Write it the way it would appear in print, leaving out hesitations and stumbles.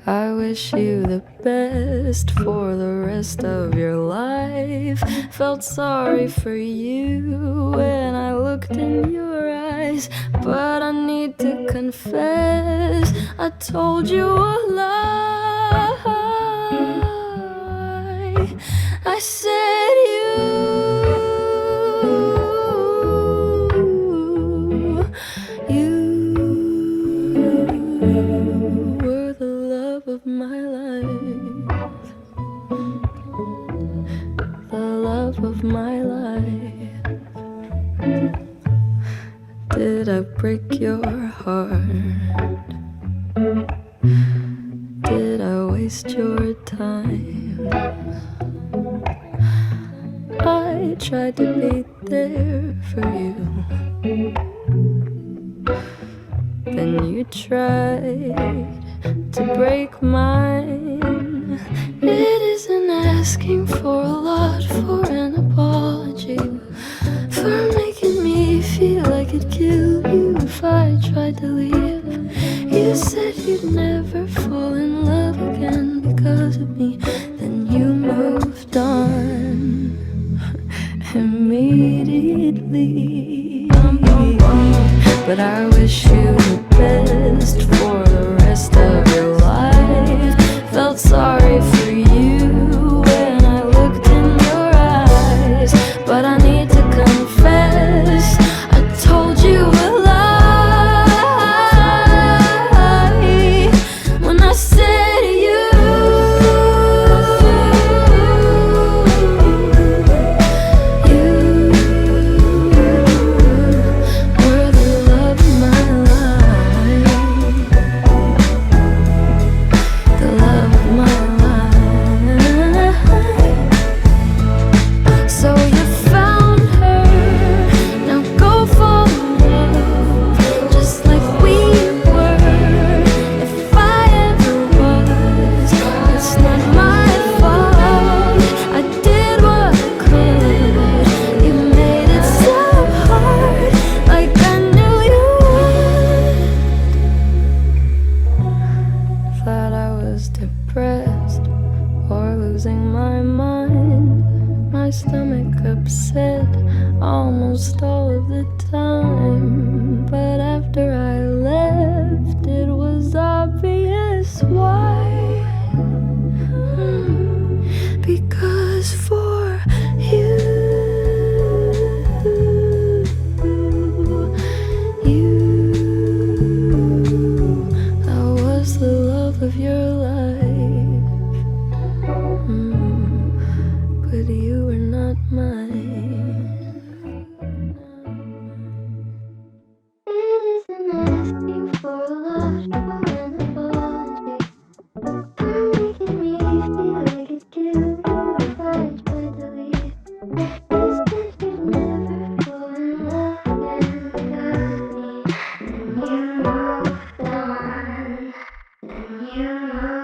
I wish you the best for the rest of your life. Felt sorry for you when I looked in your eyes, but I need to confess, I told you a lie. I said you were the love of my life, the love of my life. Did I break your heart? Did I waste your time? I tried to be there for you, then you tried to break mine. It isn't asking for a lot for an apology, for making me feel I could kill you if I tried to leave. You said you'd never fall in love again because of me, then you moved on immediately. But I wish you the best for the rest of your life. Felt sorry for you when I looked in your eyes, but I need to confess, I told you a lie when I said you were the love of my life, the love of my life. So you found her, now go fall in love, just like we were. If I ever was, it's not my fault. I did what I could, you made it so hard, like I knew you would. Thought I was depressed or losing my mind, my stomach upset almost all of the time. But after I left, it was obvious why. Because for you, I was the love of your life. But you were not mine. It isn't asking for a lot for an apology, for making me feel I could kill you if I tried to leave. You said you'd never fall in love again because of me, and you moved on, and you moved